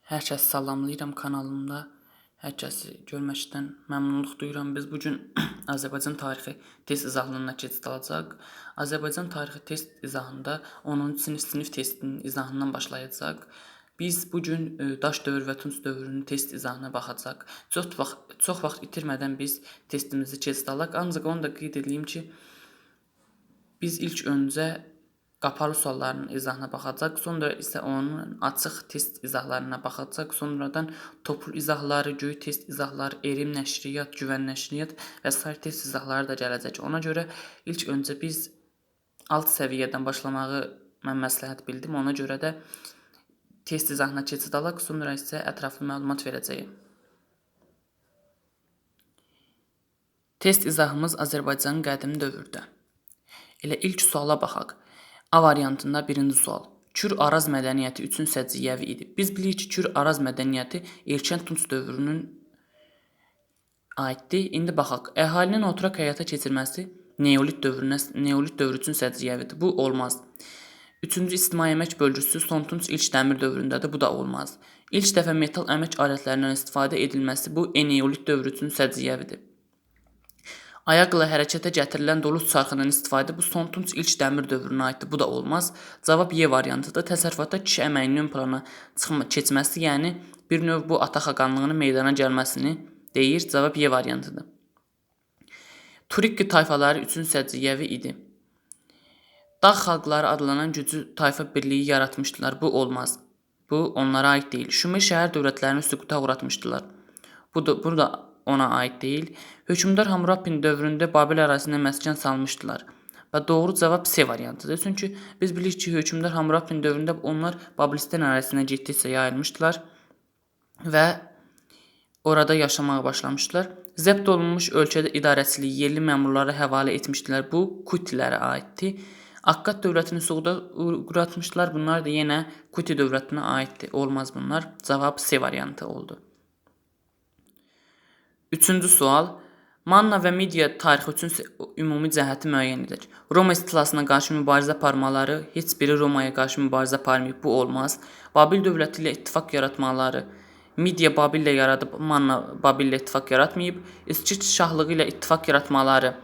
Hər kəsi salamlayıram kanalımda. Hər kəsi görməkdən məmnunluq duyuram. Biz bu gün Azərbaycan tarixi test izahlığına keçid alacaq. Azərbaycan tarixi test izahında 10-cu sinif testinin izahından başlayacaq. Biz bu gün Daş dövr və Tunc dövrünün test izahına baxacaq. Çox vaxt itirmədən biz testimizi keçid alaq. Ancaq onu da qeyd edeyim ki, biz ilk öncə qapalı sualların izahına baxacaq, sonra isə onun açıq test izahlarına baxacaq. Sonradan toplu izahları, göy test izahları, erim nəşriyyat, güvən nəşriyyat və sair test izahları da gələcək. Ona görə ilk öncə biz alt səviyyədən başlamağı mən məsləhət bildim. Ona görə də test izahına keçid alaq, sonra isə ətraflı məlumat verəcəyim. Test izahımız Azərbaycanın qədim dövrdə. Elə ilk suala baxaq. A variantında birinci sual. Kür-Araz mədəniyyəti üçün səciyyəvi idi. Biz bilirik ki, Kür-Araz mədəniyyəti erkən Tunc dövrünün aiddir. İndi baxaq. Əhalinin oturaq həyata keçirməsi Neolit dövrü üçün səciyyəvidir. Bu olmaz. Üçüncü ictimai əmək bölgüsü son Tunc ilk dəmir dövründədir. Bu da olmaz. İlk dəfə metal əmək alətlərindən istifadə edilməsi bu Eneolit dövrü üçün səciyyəvidir. Ayaqla hərəkətə gətirilən dolu çarxının istifadə bu son Tunc ilk dəmir dövrünə aiddir. Bu da olmaz. Cavab Y variantıdır. Təsərrüfatda kişi əməyinin ön plana keçməsi, yəni bir növ bu ata xaqanlığının meydana gəlməsini deyir. Cavab Y variantıdır. Turikki tayfaları üçün səciyyəvi idi. Dağ xalqları adlanan güclü tayfa birliyi yaratmışdılar. Bu olmaz. Bu onlara aid deyil. Şumer şəhər dövlətlərini süquta uğratmışdılar. Bu da ona aid deyil. Hökmdar Hammurapin dövründə Babil ərazisinə məskən salmışdılar. Və doğru cavab C variantıdır. Çünki biz bilirik ki, hökmdar Hammurapin dövründə onlar Babilistan ərazisinə getdikcə yayılmışdılar və orada yaşamağa başlamışdılar. Zəbt olunmuş ölkədə idarəçiliyi yerli məmurlara həvalə etmişdilər. Bu Kutilərə aiddir. Akkad dövlətini suquda uğratmışdılar. Bunlar da yenə Kuti dövlətinə aiddir. Olmaz bunlar. Cavab C variantı oldu. Üçüncü sual. Manna və Midiya tarixi üçün ümumi cəhəti müəyyən edir. Roma istilasına qarşı mübarizə aparmaları heç biri Romaya qarşı mübarizə aparmayıb. Bu olmaz. Babil dövləti ilə ittifaq yaratmaları. Midiya Babillə yaradıb, Manna Babillə ittifaq yaratmayıb. İskit şahlığı ilə ittifaq yaratmaları.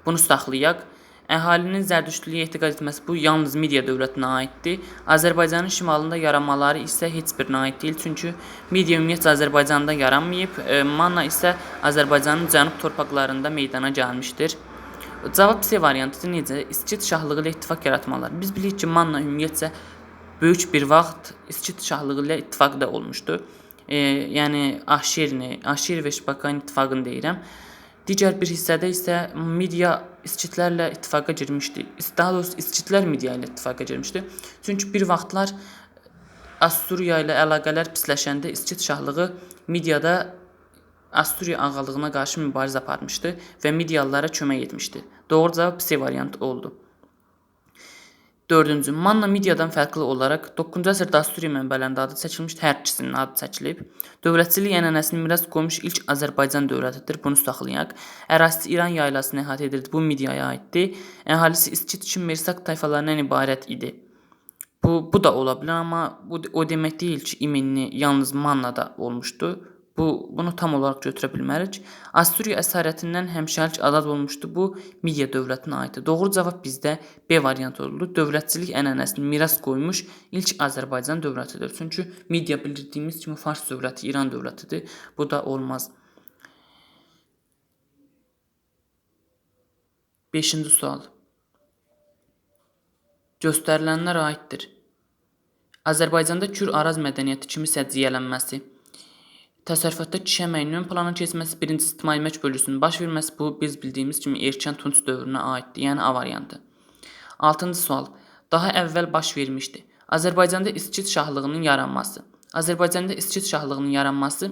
Bunu saxlayaq. Əhalinin zərdüştlüyə etiqad etməsi bu yalnız Midiya dövlətinə aiddir. Azərbaycanın şimalında yaranmaları isə heç birinə aid deyil. Çünki Midiya ümumiyyətlə Azərbaycanda yaranmayıb. Manna isə Azərbaycanın cənub torpaqlarında meydana gəlmişdir. Cavab C variantıdır. Necə? İskit şahlığı ilə ittifaq yaratmaları. Biz bilirik ki, Manna ümumiyyətcə böyük bir vaxt İskit şahlığı ilə ittifaqda olmuşdu. Yəni Aşir və Şibakan ittifaqını deyirəm. Digər bir hissədə isə Midiya İskitlərlə ittifaqa girmişdi. Daha doğrusu İskitlər Midiya ilə ittifaqa girmişdi. Çünki bir vaxtlar Asturiya ilə əlaqələr pisləşəndə İskit şahlığı Midiyada Asturiya ağalığına qarşı mübarizə aparmışdı və Midiyalılara kömək etmişdi. Doğru cavab C variantı oldu. Dördüncü. Manna Midiyadan fərqli olaraq 9-cu əsrdə Asturiya mənbələrində adı çəkilmişdi. Hər ikisinin adı çəkilib. Dövlətçilik ənənəsini miras qoymuş ilk Azərbaycan dövlətidir. Bunu saxlayaq. Ərazisi İran yaylasını əhatə edirdi. Bu Midiyaya aiddir. Əhalisi İskit, Şimmersaq tayfalarından ibarət idi. Bu da ola bilər, amma o demək deyil ki, iminli yalnız Mannada olmuşdu. Bunu tam olaraq götürə bilmərik. Asturiya əsarətindən həmişəlik azad olmuşdu. Bu Midiya dövlətinə aiddir. Doğru cavab bizdə B variantı oldu. Dövlətçilik ənənəsini miras qoymuş ilk Azərbaycan dövlətidir. Çünki Midiya bildiyimiz kimi Fars dövləti, İran dövlətidir. Bu da olmaz. 5-ci sual. Göstərilənlər aiddir. Azərbaycanda Kür-Araz mədəniyyəti kimi səciyyələnməsi. Təsərrüfatda kişi əməyinin ön plana keçməsi, birinci ictimai əmək bölgüsünün baş verməsi bu biz bildiyimiz kimi erkən Tunc dövrünə aiddir, yəni A variantı. 6-cı sual. Daha əvvəl baş vermişdi. Azərbaycanda İskit şahlığının yaranması. Azərbaycanda İskit şahlığının yaranması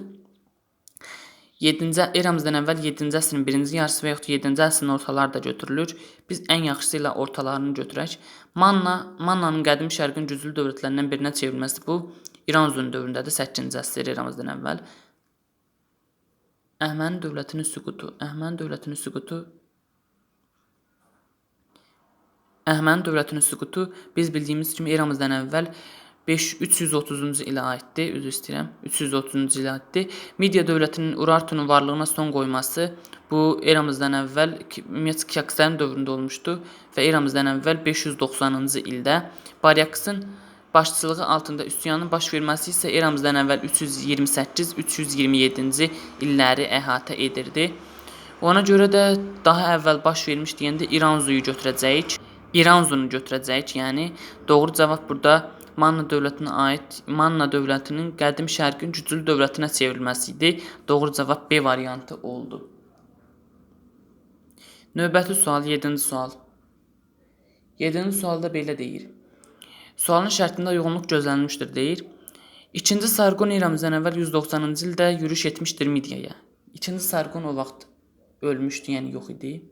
eramızdan əvvəl 7-ci əsrin birinci yarısı və yaxud 7-ci əsrin ortaları da götürülür. Biz ən yaxşısı ilə ortalarını götürək. Mannanın qədim şərqin güclü dövlətlərindən birinə çevrilməsi bu İran Zun dövründədir, 8-ci əsr eramızdan əvvəl. Əhəməni dövlətinin süqutu biz bildiyimiz kimi eramızdan əvvəl 330-cu ilə aiddir, üzr istəyirəm, 330-cu ilə aiddir. Midiya dövlətinin Urartunun varlığına son qoyması bu eramızdan əvvəl Kiaksarın dövründə olmuşdu və eramızdan əvvəl 590-cı ildə Baryaksın başçılığı altında üsyanın baş verməsi isə eramızdan əvvəl 328-327-ci illəri əhatə edirdi. Ona görə də daha əvvəl baş vermiş deyəndə İranzuyu götürəcəyik. İranzunu götürəcəyik, yəni doğru cavab burada Manna dövlətinə aid Manna dövlətinin qədim şərqin güclü dövlətinə çevrilməsi idi. Doğru cavab B variantı oldu. Növbəti sual, 7-ci sual. 7-ci sualda belə deyir. Sualın şərtində uyğunluq gözlənilmişdir deyir. 2-ci Sarqon eramızdan əvvəl 190-cı ildə yürüş etmişdir Midiyaya. 2-ci Sarqon o vaxt ölmüşdü, yəni yox idi.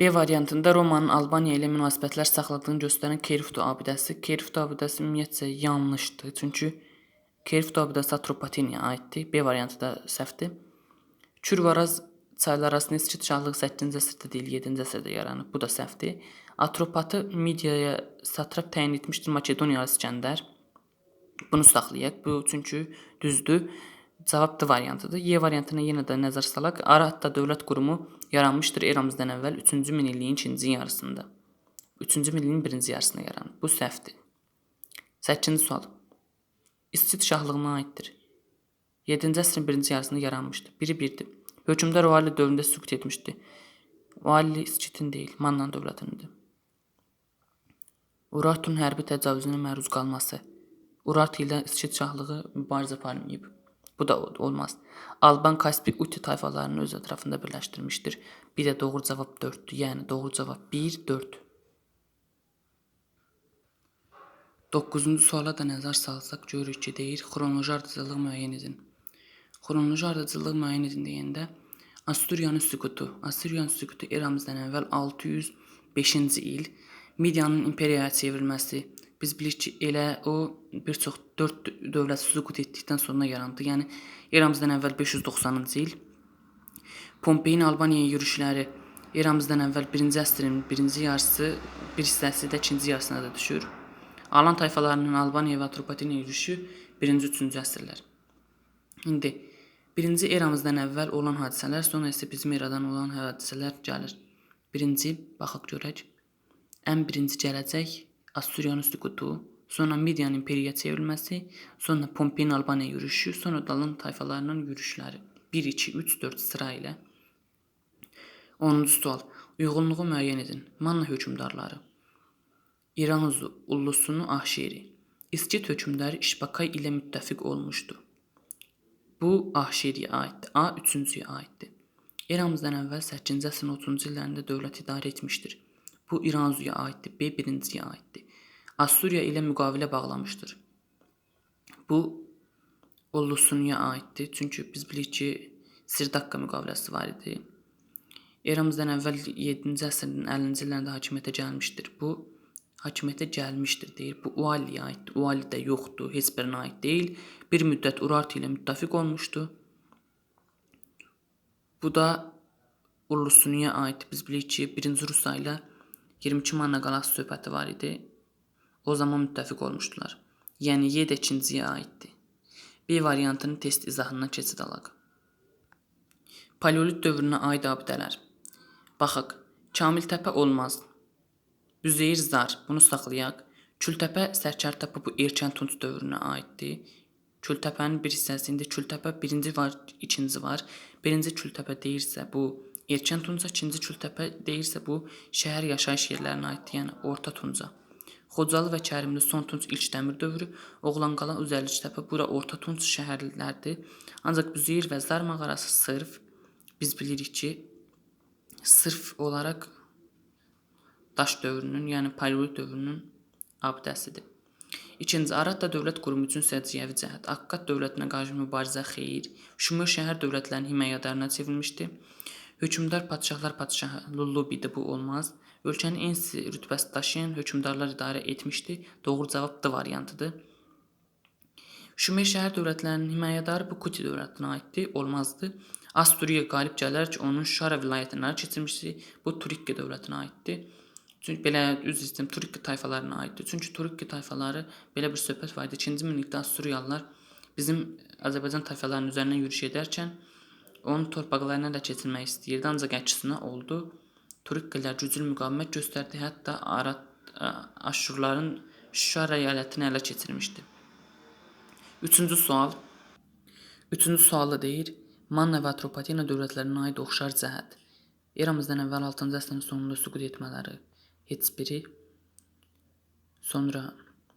B variantında Romanın Albaniya ilə münasibətlər saxladığını göstərən Keriftu abidəsi. Keriftu abidəsi ümumiyyətcə yanlışdır. Çünki Keriftu abidəsi Atropatenaya aiddir. B variantı da səhvdir. Kür-Varaz çaylar arasında İskit şahlığı 8-ci əsrdə deyil, 7-ci əsrdə yaranıb. Bu da səhvdir. Atropatı Midiyaya satrap təyin etmişdir Makedoniyalı İskəndər. Bunu saxlayaq. Bu çünki düzdür. Cavab D variantıdır. Y variantına yenə də nəzər salaq. Aratda dövlət qurumu yaranmışdır eramızdan əvvəl 3-cü minilliyin ikinci yarısında. 3-cü minilliyin birinci yarısında yaranıb. Bu səhvdir. 8-ci sual. İskit şahlığına aiddir. 7-ci əsrin birinci yarısında yaranmışdır. Biri birdir. Hökmdar Vali dövründə sükut etmişdi. Vali İskitin deyil, Manna dövlətinindir. Urartunun hərbi təcavüzünə məruz qalması. Urartu ilə İskit şahlığı mübarizə aparmayıb. Bu da olmaz. Alban Kaspi Uti tayfalarını öz ətrafında birləşdirmişdir. Bir də doğru cavab 4-dür. Yəni doğru cavab 1, 4. 9-cu suala da nəzər salsaq görürük ki, deyir xronoloji ardıcıllıq müəyyən edin. Xronoloji ardıcıllıq müəyyən edin deyəndə Asturiyanın süqutu. Asturiyanın süqutu eramızdan əvvəl 605-ci il. Midiyanın imperiyaya çevrilməsi. Biz bilirik ki, elə o bir çox 4 dövlət süqut etdikdən sonra yarandı. Yəni eramızdan əvvəl 590-cı il. Pompeyin Albaniyaya yürüşləri eramızdan əvvəl 1-ci əsrin birinci yarısı, bir hissəsi də ikinci yarısına da düşür. Alan tayfalarının Albaniya və Atropatena yürüşü 1-ci, 3-cü əsrlər. İndi 1-ci eramızdan əvvəl olan hadisələr, sonra isə bizim eradan olan hadisələr gəlir. 1-ci, baxaq görək. Ən birinci gələcək Asturiyanın süqutu, sonra Midiyanın imperiyaya çevrilməsi, sonra Pompeyin Albaniya yürüşü, sonra Dalan tayfalarının yürüşləri. 1, 2, 3, 4 sıra ilə. 10-cu sual. Uyğunluğu müəyyən edin. Manna hökmdarları. İranzu Ullusunu Ahşeri. İskit hökmdarı İşbakay ilə müttəfiq olmuşdu. Bu Ahşeriyə aiddir. A 3-cüyə aiddir. Eramızdan əvvəl 8-ci əsrin 30-cu illərində dövlət idarə etmişdir. Bu İranzuya aiddir. B 1-ciyə aiddir. Asturiya ilə müqavilə bağlamışdır. Bu Ullusunuya aiddir. Çünki biz bilirik ki, Sirdaqqa müqaviləsi var idi. Eramızdan əvvəl 7-ci əsrin 50-ci illərində hakimiyyətə gəlmişdir. Bu hakimiyyətə gəlmişdir deyir. Bu Ualiyə aiddir. Uali də yoxdur, heç birinə aid deyil. Bir müddət Urartu ilə müttəfiq olmuşdu. Bu da Ullusunuya aiddir. Biz bilirik ki, 1-ci Rusa ilə 22 Manna qalası söhbəti var idi. O zaman müttəfiq olmuşdular. Yəni Y də 2-ciyə aiddir. B variantının test izahından keçid alaq. Paleolit dövrünə aid abidələr. Baxaq. Kamiltəpə olmaz. Üzeyir Zar, bunu saxlayaq. Kültəpə, Sərkərtəpə bu erkən Tunc dövrünə aiddir. Kültəpənin bir hissəsində Kültəpə 1-ci var, 2-ci var. 1-ci Kültəpə deyirsə bu erkən Tunca, 2-ci Kültəpə deyirsə bu şəhər yaşayış yerlərinə aiddir, yəni Orta Tunca. Xocalı və Kərimli son Tunc ilk dəmir dövrü, Oğlanqala, Üzərliçtəpə bura Orta Tunc şəhərlərdir. Ancaq Üzeyir və Zar mağarası sırf biz bilirik ki, sırf olaraq daş dövrünün, yəni Paleolit dövrünün abidəsidir. 2-ci Aratda dövlət qurumu üçün səciyyəvi cəhət. Akkad dövlətinə qarşı mübarizə xeyir. Şumer şəhər dövlətlərinin himayədarına çevrilmişdi. Hökmdar padşahlar padşahı Lullubidir, bu olmaz. Ölkənin ensi rütbəsi daşıyan hökmdarlar idarə etmişdi. Doğru cavab D variantıdır. Şumer şəhər dövlətlərinin himayədarı bu Kuti dövlətinə aiddir, olmazdı. Asturiya qalib gələrək onun Şara vilayətinə keçirmişdi. Bu Turikki dövlətinə aiddir. Çünki belə üzr istəyirəm, Turukki tayfalarına aiddir. Çünki Turukki tayfaları belə bir söhbət var idi. 2-ci minillikdə Assuriyalılar bizim Azərbaycan tayfalarının üzərindən yürüş edərkən onun torpaqlarına da keçirmək istəyirdi, ancaq əksinə oldu. Turukkilər güclü müqavimət göstərdi, hətta Aşurların Şuşa əyalətini ələ keçirmişdi. Üçüncü sual. Üçüncü sualda deyir, Manna və Atropatena dövlətlərinə aid oxşar cəhət. Eramızdan əvvəl 6-cı əsrin sonunda süqut etmələri heç biri. Sonra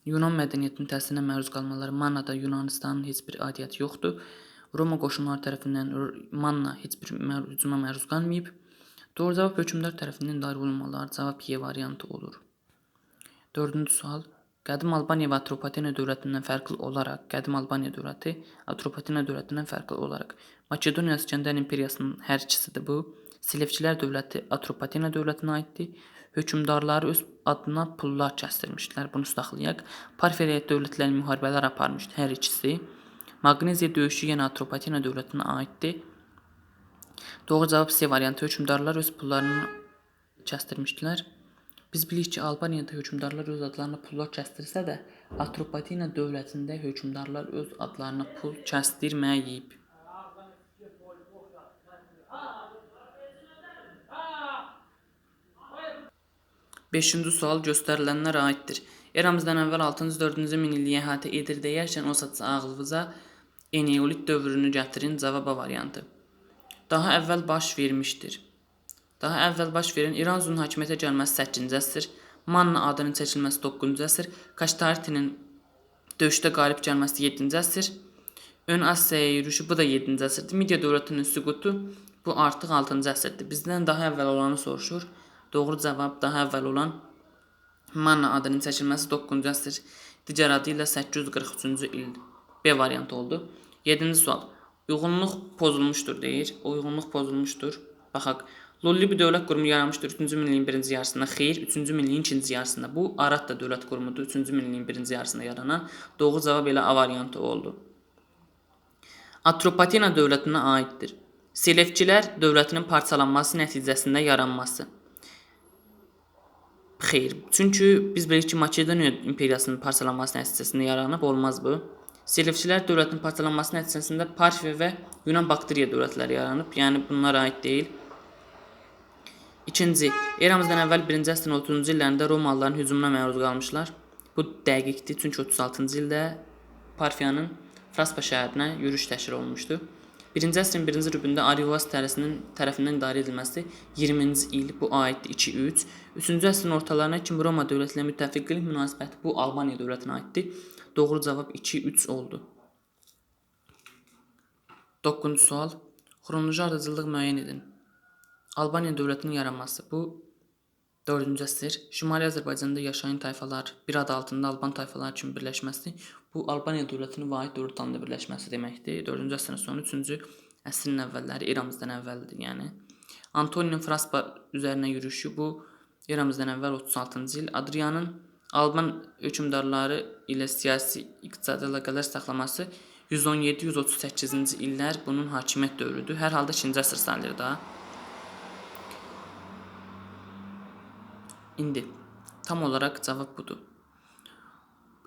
Yunan mədəniyyətinin təsirinə məruz qalmaları. Mannada Yunanistanın heç bir aidiyyəti yoxdur. Roma qoşunları tərəfindən Manna heç bir hücuma məruz qalmayıb. Doğru cavab hökmdar tərəfindən idarə olunmaları. Cavab Y variantı olur. Dördüncü sual. Qədim Albaniya və Atropatena dövlətindən fərqli olaraq, Qədim Albaniya dövləti Atropatena dövlətindən fərqli olaraq Makedoniya İskəndər imperiyasının hər ikisidir bu. Selevkilər dövləti Atropatena dövlətinə aiddir. Hökmdarları öz adına pullar kəsdirmişdilər. Bunu saxlayaq. Parfiya dövlətləri müharibələr aparmışdı hər ikisi. Maqneziya döyüşü yenə Atropatena dövlətinə aiddir. Doğru cavab C variantı. Hökmdarlar öz pullarını kəsdirmişdilər. Biz bilirik ki, Albaniyada hökmdarlar öz adlarına pullar kəsdirsə də, Atropatena dövlətində hökmdarlar öz adlarına pul kəsdirməyib. Beşinci sual göstərilənlər aiddir. Eramızdan əvvəl 6-4-cü minilliyi əhatə edir deyərkən o saat ağlınıza Eneolit dövrünü gətirin, cavab A variantı. Daha əvvəl baş vermişdir. Daha əvvəl baş verən İranzunun hakimiyyətə gəlməsi 8-ci əsr, Manna adının çəkilməsi 9-cu əsr, Kaştartinin döyüşdə qalib gəlməsi 7-ci əsr, Ön Asiyaya yürüşü bu da 7-ci əsrdir. Midiya dövlətinin süqutu bu artıq 6-cı əsrdir. Bizdən daha əvvəl olanı soruşur. Doğru cavab daha əvvəl olan Manna adının çəkilməsi 9-cu əsr, digər adı ilə 843-cü il. B variantı oldu. 7-ci sual. Uyğunluq pozulmuşdur deyir. Uyğunluq pozulmuşdur. Baxaq. Lullubi dövlət qurumu yaranmışdır 3-cü minilliyin birinci yarısında. Xeyr, 3-cü minilliyin ikinci yarısında. Bu Arat da dövlət qurumudur 3-cü minilliyin birinci yarısında yaranan. Doğru cavab elə A variantı oldu. Atropatena dövlətinə aiddir. Selevkilər dövlətinin parçalanması nəticəsində yaranması. Xeyr, çünki biz bilirik ki, Makedoniya imperiyasının parçalanması nəticəsində yaranıb, olmaz bu. Selevkilər dövlətinin parçalanması nəticəsində Parfiya və Yunan Bakteriya dövlətləri yaranıb, yəni bunlara aid deyil. İkinci, eramızdan əvvəl 1-ci əsrin 30-cu illərində Romalıların hücumuna məruz qalmışlar. Bu dəqiqdir, çünki 36-cı ildə Parfiyanın Fraspa şəhərinə yürüş təşkil olunmuşdu. 1-ci əsrin 1-ci rübündə Arivas tərəfindən idarə edilməsi 20-ci il, bu aiddir 2-3. 3-cü əsrin ortalarına kimi Roma dövləti ilə müttəfiqlik münasibəti bu Albaniya dövlətinə aiddir. Doğru cavab 2-3 oldu. 9-cu sual. Xronoloji ardıcıllıq müəyyən edin. Albaniya dövlətinin yaranması bu 4-cü əsr. Şimali Azərbaycanda yaşayan tayfalar bir adı altında Alban tayfaları kimi birləşməsi bu Albaniya dövlətinin vahid dövlət halında birləşməsi deməkdir. 4-cü əsrin sonu, 3-cü əsrin əvvəlləri, eramızdan əvvəldir yəni. Antoninin Fraspa üzərinə yürüşü bu eramızdan əvvəl 36-cı il. Adrianın Alban hökmdarları ilə siyasi iqtisadi əlaqələr saxlaması 117-138-ci illər bunun hakimiyyət dövrüdür. Hər halda 2-ci əsr sayılır da. İndi tam olaraq cavab budur.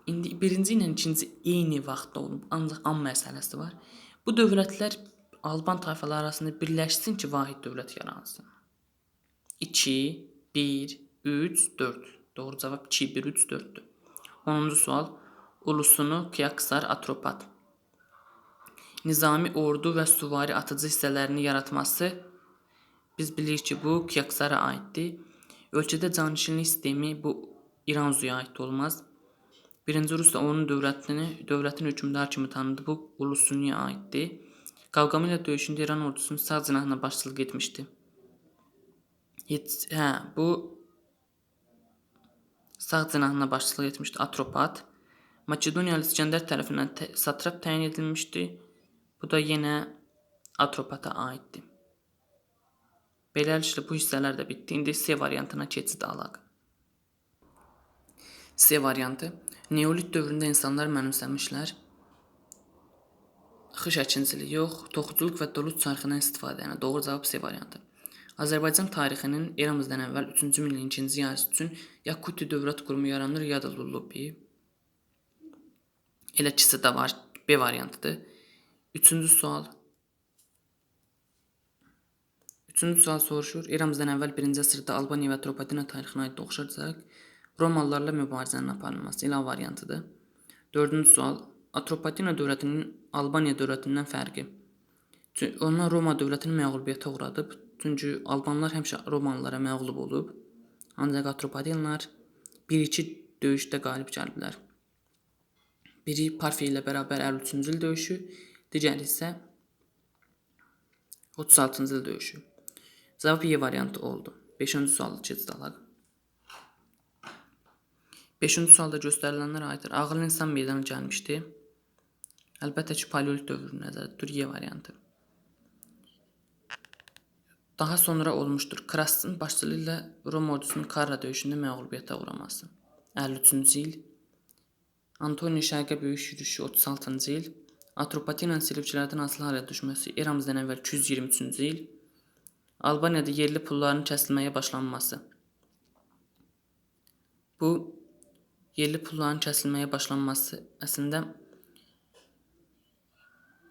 İndi birinci ilə ikinci eyni vaxtda olub, ancaq an məsələsi var. Bu dövlətlər Alban tayfaları arasında birləşsin ki, vahid dövlət yaransın. 2, 1, 3, 4. Doğru cavab 2, 1, 3, 4'dür. 10-cu sual. Ulusunu Kiaksar Atropat. Nizami ordu və süvari atıcı hissələrini yaratması biz bilirik ki, bu Kiaksara aiddir. Ölkədə canişinlik sistemi bu İranzuya aid olmaz. Birinci Rus da onun dövlətin hökmdarı kimi tanıdı. Bu Ulusunuya aiddir. Qavqamela döyüşündə İran ordusunun sağ cinahına başçılıq etmişdi. Bu sağ cinahına başçılıq etmişdi Atropat. Makedoniyalı İskəndər tərəfindən satrap təyin edilmişdi. Bu da yenə Atropata aiddir. Beləliklə bu hissələr də bitdi. İndi C variantına keçid alaq. C variantı. Neolit dövründə insanlar mənimsəmişlər. Xış əkinçiliyi yox, toxuculuq və doluq çarxından istifadə. Yəni doğru cavab C variantı. Azərbaycan tarixinin eramızdan əvvəl 3-cü minilliyin ikinci yarısı üçün Yakuti dövlət qurumu yaranır ya da Lullubi. Elə ikisi də var. B variantıdır. Üçüncü sual. Üçüncü sual soruşur. Eramızdan əvvəl 1-ci əsrdə Albaniya və Atropatena tarixinə aid oxşarcaq Romalılarla mübarizənin aparılması ilə variantıdır. Dördüncü sual. Atropatena dövlətinin Albaniya dövlətindən fərqi. Onlar Roma dövlətini məğlubiyyətə uğradıb. Çünki Albanlar həmişə Romalılara məğlub olub. Ancaq Atropatenalar 1-2 döyüşdə qalib gəliblər. Biri Parfiya ilə bərabər 53-cü il döyüşü, digəri isə 36-cı il döyüşü. Cavab Y variantı oldu. 5-ci sualı keçdələk. 5-ci sualda göstərilənlərə aiddir. Ağıl insan meydana gəlmişdi. Əlbəttə ki, paleolit dövrü nəzərdə tutur. Y variantı. Daha sonra olmuşdur. Krasın başçılığı ilə Roma ordusunun Karra döyüşündə məğlubiyyətə uğraması. 53-cü il. Antoni şərqə böyük yürüşü 36-cı il. Atropatenanın Selevkilərdən asılı halə düşməsi eramızdan əvvəl 223-cü il. Albaniyada yerli pulların kəsilməyə başlanması. Bu yerli pulların kəsilməyə başlanması əslində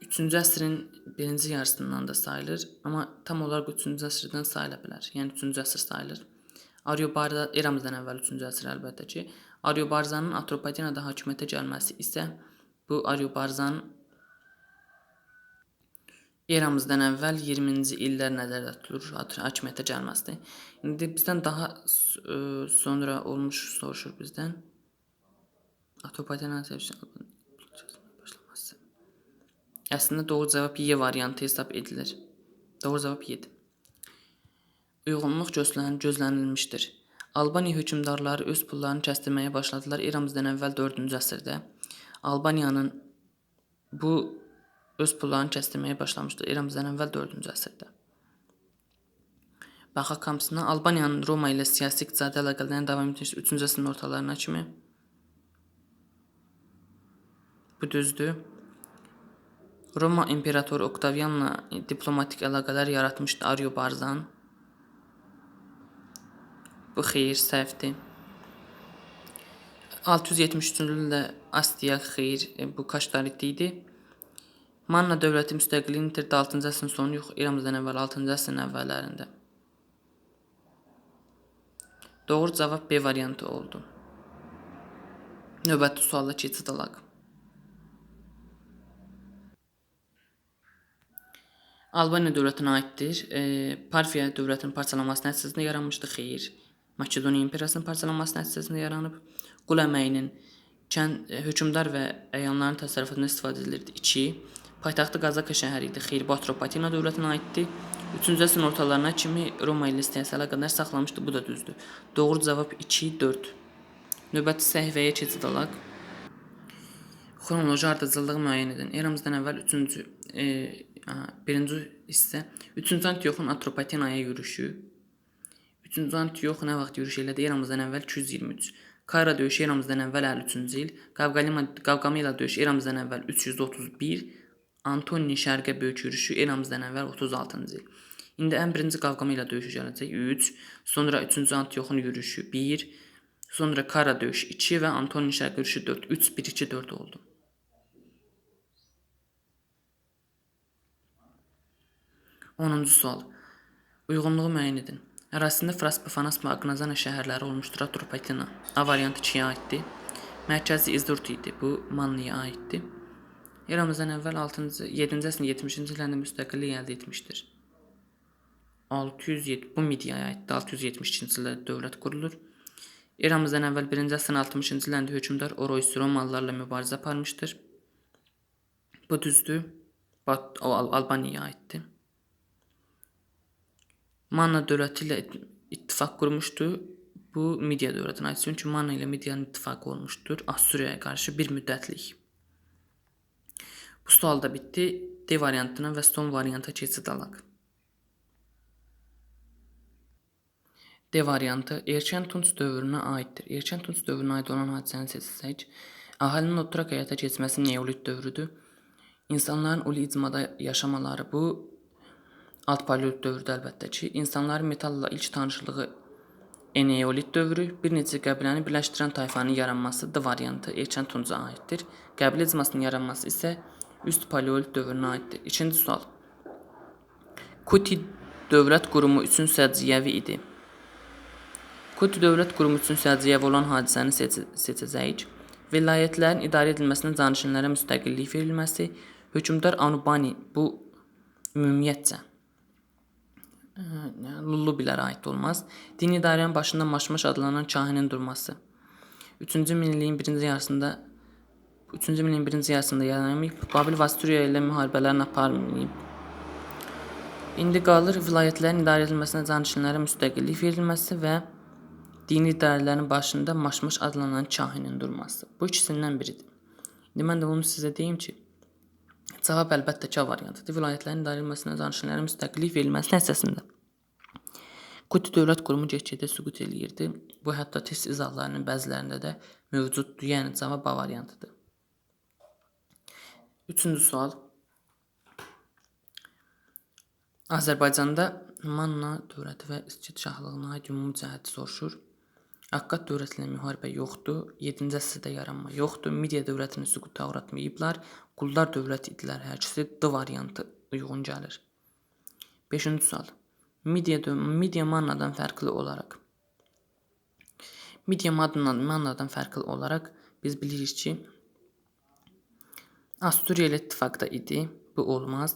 3-cü əsrin 1-ci yarısından da sayılır, amma tam olaraq 3-cü əsrdən sayıla bilər. Yəni 3-cü əsr sayılır. Ariobarza eramızdan əvvəl 3-cü əsr əlbəttə ki. Ariobarzanın Atropatenada hakimiyyətə gəlməsi isə bu Ariobarzanın eramızdan əvvəl 20-ci illər nəzərdə tutulur hakimiyyətə gəlməsidir. İndi bizdən daha sonra olmuş soruşur bizdən. Atropatenada başlaması. Əslində doğru cavab Y variantı hesab edilir. Doğru cavab Y'dir. Uyğunluq gözlənilmişdir. Albaniya hökmdarları öz pullarını kəsdirməyə başladılar eramızdan əvvəl 4-cü əsrdə. Albaniyanın bu öz pullarını kəsdirməyə başlamışdır eramızdan əvvəl 4-cü əsrdə. Baxaq hamısına. Albaniyanın Roma ilə siyasi iqtisadi əlaqələrini davam etmişdir 3-cü əsrin ortalarına kimi. Bu düzdür. Roma imperatoru Oktavianla diplomatik əlaqələr yaratmışdı Ariobarzan. Bu xeyir, səhvdir. 673-cü ildə Astiaq xeyir, bu Kaştarit idi. Manna dövləti müstəqilliyini itirdi 6-cı əsrin sonu yox, eramızdan əvvəl 6-cı əsrin əvvəllərində. Doğru cavab B variantı oldu. Növbəti sualla keçidələk. Albaniya dövlətinə aiddir. Parfiya dövlətinin parçalanması nəticəsində yaranmışdı. Xeyir. Makedoniya imperiyasının parçalanması nəticəsində yaranıb. Qul əməyinin hökmdar və əyanların təsərrüfatında istifadə edilirdi. 2. Paytaxtı Qazaka şəhəri idi. Xeyir. Bu Atropatena dövlətinə aiddir. 3-cü əsrin ortalarına kimi Roma ilə siyasi əlaqələr saxlamışdı. Bu da düzdür. Doğru cavab 2, 4. Növbəti səhifəyə keçidələk. Xronoloji ardıcıllığı müəyyən edin. Eramızdan əvvəl 3-cü birinci hissə 3-cü Antioxun Atropatenaya yürüşü. 3-cü Antiox nə vaxt yürüş elədi? Eramızdan əvvəl 223. Karra döyüşü eramızdan əvvəl 53-cü il. Qavqamela döyüşü eramızdan əvvəl 331. Antoni şərqə böyük yürüşü eramızdan əvvəl 36-cı il. İndi ən birinci Qavqamela döyüşü gələcək 3. Sonra 3-cü Antioxun yürüşü 1. Sonra Karra döyüşü 2 və Antoni şərqə yürüşü 4. 3, 1, 2, 4 oldu. 10-cu sual. Uyğunluğu müəyyən edin. Ərazisində Fraspa, Fanaspa, Aqnazana şəhərləri olmuşdur. Atropatena A variantı 2-yə aiddir. Mərkəzi İzdurt idi. Bu Mannaya aiddir. Eramızdan əvvəl 7-ci əsrin 70-ci illərində müstəqillik əldə etmişdir. 607 bu Midiyaya aiddir. 672-ci ildə dövlət qurulur. Eramızdan əvvəl 1-ci əsrin 60-cı illərində hökmdar Oroysi Romalılarla mübarizə aparmışdır. Bu düzdür. O Albaniyaya aiddir. Manna dövləti ilə ittifaq qurmuşdu. Bu Midiya dövlətinə aid. Çünki Manna ilə Midiyanın ittifaqı olmuşdur. Assuriyaya qarşı bir müddətlik. Bu sual da bitdi. D variantına və son varianta keçidələk. D variantı erkən Tunc dövrünə aiddir. Erkən Tunc dövrünə aid olan hadisəni seçsək, əhalinin oturaq həyata keçməsi Neolit dövrüdür. İnsanların ulu icmada yaşamaları bu Alt paleolit dövrdə əlbəttə ki, insanların metalla ilk tanışlığı eneolit dövrü, bir neçə qəbiləni birləşdirən tayfanın yaranması D variantı erkən tunca aiddir. Qəbilə icmasının yaranması isə üst paleolit dövrünə aiddir. İkinci sual. Kuti dövlət qurumu üçün səciyyəvi idi. Kuti dövlət qurumu üçün səciyyəvi olan hadisəni seçəcəyik. Vilayətlərin idarə edilməsinə canişinlərə müstəqillik verilməsi, hökmdar Anubani, bu ümumiyyətcə Lullubilərə aid olmaz. Din idarənin başında Maşmaş adlanan kahinin durması. 3-cü minilliyin birinci yarısında yaranmayıb, Babil və Asturiya ilə müharibələrini aparmayıb. İndi qalır vilayətlərin idarə edilməsinə canişinlərə müstəqillik verilməsi və dini idarələrin başında Maşmaş adlanan kahinin durması. Bu ikisindən biridir. İndi mən də bunu sizə deyim ki, cavab əlbəttə ki, variantıdır. Vilayətlərin idarə edilməsinə canişinlərə müstəqillik verilməsi nəticəsində Kuti dövlət qurumu get-gedə süqut eləyirdi. Bu hətta test izahlarının bəzilərində də mövcuddur. Yəni cavab A variantıdır. Üçüncü sual. Azərbaycanda Manna dövləti və İskit şahlığına aid ümumi cəhəti soruşur. Akkad dövləti ilə müharibə yoxdur. 7-ci əsrdə yaranma yoxdur. Midiya dövlətini süquta uğratmayıblar. Qullar dövləti idilər. Hər ikisi D variantı uyğun gəlir. 5-ci sual. Midiya Mannadan fərqli olaraq biz bilirik ki, Asturiya ilə ittifaqda idi. Bu olmaz.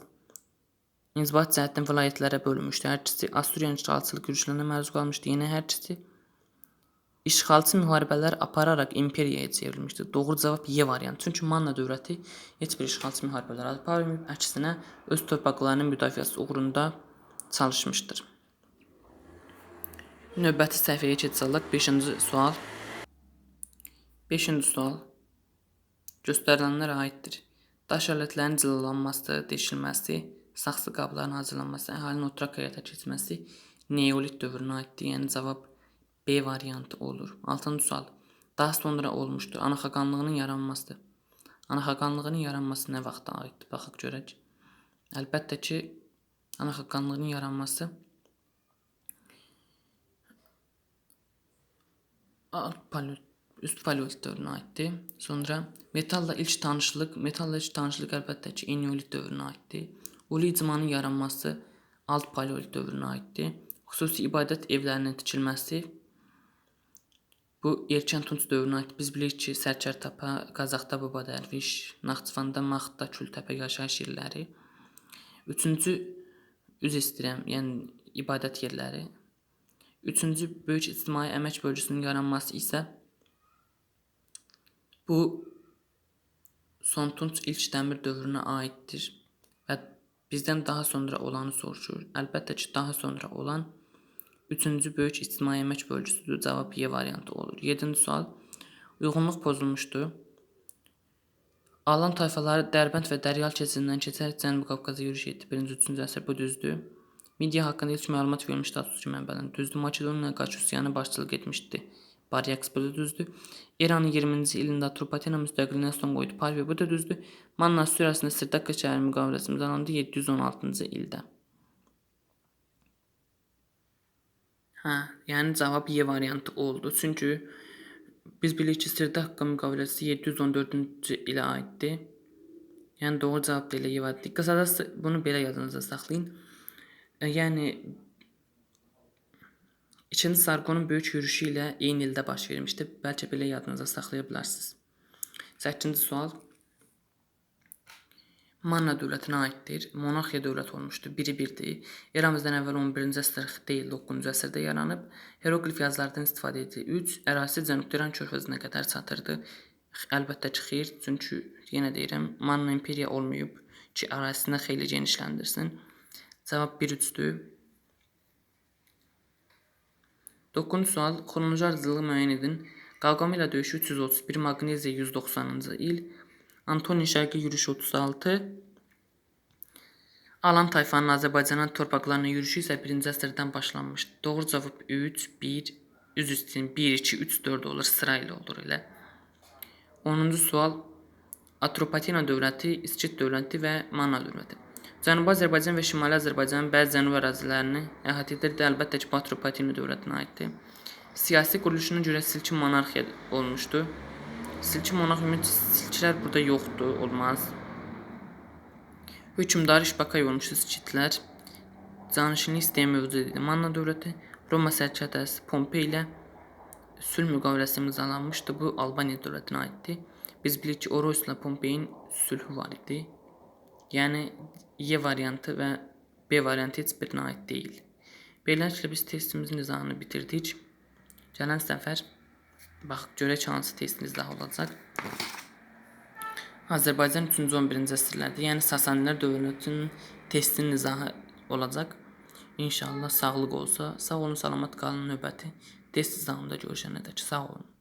İnzibat cəhətdən vilayətlərə bölünmüşdü. Hər ikisi Asturiyanın işğalçılıq yürüşlərinə məruz qalmışdı. Yenə hər ikisi işğalçı müharibələr apararaq imperiyaya çevrilmişdi. Doğru cavab Y variantı. Çünki Manna dövləti heç bir işğalçı müharibələr aparmayıb, əksinə öz torpaqlarının müdafiəsi uğrunda çalışmışdır. Növbəti səhifəyə keçsək, 5-ci sual. 5-ci sual göstərilənlərə aiddir. Daş alətlərin cilalanması, deşilməsi, saxsı qabların hazırlanması, əhalinin oturaq həyata keçməsi neolit dövrünə aiddir. Yəni cavab B variantı olur. 6-cı sual. Daha sonra olmuşdur. Ana xaqanlığının yaranması. Ana xaqanlığının yaranması nə vaxta aiddir? Baxaq görək. Əlbəttə ki, ana xaqanlığının yaranması üst paleolit dövrünə aiddir. Sonra metalla ilk tanışlıq əlbəttə ki, eneolit dövrünə aiddir. Ulu icmanın yaranması alt paleolit dövrünə aiddir. Xüsusi ibadət evlərinin tikilməsi bu erkən tunc dövrünə aiddir. Biz bilirik ki, Sərkərtəpə, Qazaxda Baba Dərviş, Naxçıvanda Maxda, Kültəpə yaşayış yerləri. 3-cü yəni ibadət yerləri. 3-cü böyük ictimai əmək bölgüsünün yaranması isə bu son tunc ilk dəmir dövrünə aiddir və bizdən daha sonra olanı soruşur. Əlbəttə ki, daha sonra olan 3-cü böyük ictimai əmək bölgüsüdür. Cavab Y variantı olur. 7-ci sual. Uyğunluq pozulmuşdur. Alan tayfaları Dərbənd və Dəryal keçidindən keçərək Cənubi Qafqaza yürüş etdi. 1-3-cü əsr bu düzdür. Midiya haqqında ilk məlumat verilmişdi Asurki mənbələrində. Düzdür. Makedoniya Qaçusiyanı başçılıq etmişdi. Baryaks bu da düzdür. İranın 20-ci ilində Atropatena müstəqiliyinə son qoydu. Parvi bu da düzdür. Manna Asturiyasında Sirtaqqa şəhəri müqaviləsi imzalandı 716-cı ildə. Yəni cavab Y variantı oldu. Çünki biz bilirik ki, Sirtaqqa müqaviləsi 714-cü ilə aiddir. Yəni doğru cavab da elə Y variantı. Qısacası bunu belə yadınızda saxlayın. Yəni 2-ci Sarqonun böyük yürüyüşü ilə eyni ildə baş vermişdi. Bəlkə belə yadınıza saxlaya bilərsiniz. 8-ci sual. Manna dövlətinə aiddir. Monarxiya dövlət olmuşdu. Biri birdir. Eramızdan əvvəl 11-ci əsr deyil, 9-cu əsrdə yaranıb. Hieroqlif yazılardan istifadə edilir. 3. Ərazisi Cənubda İran körfəzinə qədər çatırdı. Əlbəttə ki, xeyr. Çünki yenə deyirəm, Manna imperiya olmayıb ki, ərazisini xeyli genişləndirsin. Cavab 1-3-dür. 9-cu sual. Xronoloji ardıcılığı müəyyən edin. Qalqamı ilə döyüşü 331, Maqneziya 190-cı il, Antoni şərqi yürüyüşü 36, Alan tayfanın Azərbaycanın torpaqlarına yürüyüşü isə 1-ci əsrdən başlanmışdı. Doğru cavab 3, 1, 1, 2, 3, 4 olur, sırayla olur elə. 10-cu sual. Atropatena dövləti, İskit dövləti və Manna dövləti. Cənubi Azərbaycan və Şimali Azərbaycanın bəzi cənubi ərazilərini əhatə edir. Əlbəttə ki, bu Atropatena dövlətinə aiddir. Siyasi quruluşuna görə silki monarxiya olmuşdu. Silki monarxiya, silkilər burada yoxdur, olmaz. Hökmdarı İşbakay olmuşdu skitlər. Canişinlik sistemi mövcud idi. Manna dövləti, Roma sərkərdəsi Pompey ilə sülh müqaviləsi imzalanmışdı. Bu Albaniya dövlətinə aiddir. Biz bilirik ki, Oros ilə Pompeyin sülhü var idi. Yəni Y variantı və B variantı heç birinə aid deyil. Beləliklə biz testimizin izahını bitirdik. Gələn səfər bax görək hansı testin izahı olacaq. Azərbaycan 3-cü 11-ci əsrlərdə, yəni Sasanilər dövlətinin testinin izahı olacaq. İnşallah sağlıq olsa, sağ olun, salamat qalın, növbəti test izahında görüşənədək sağ olun.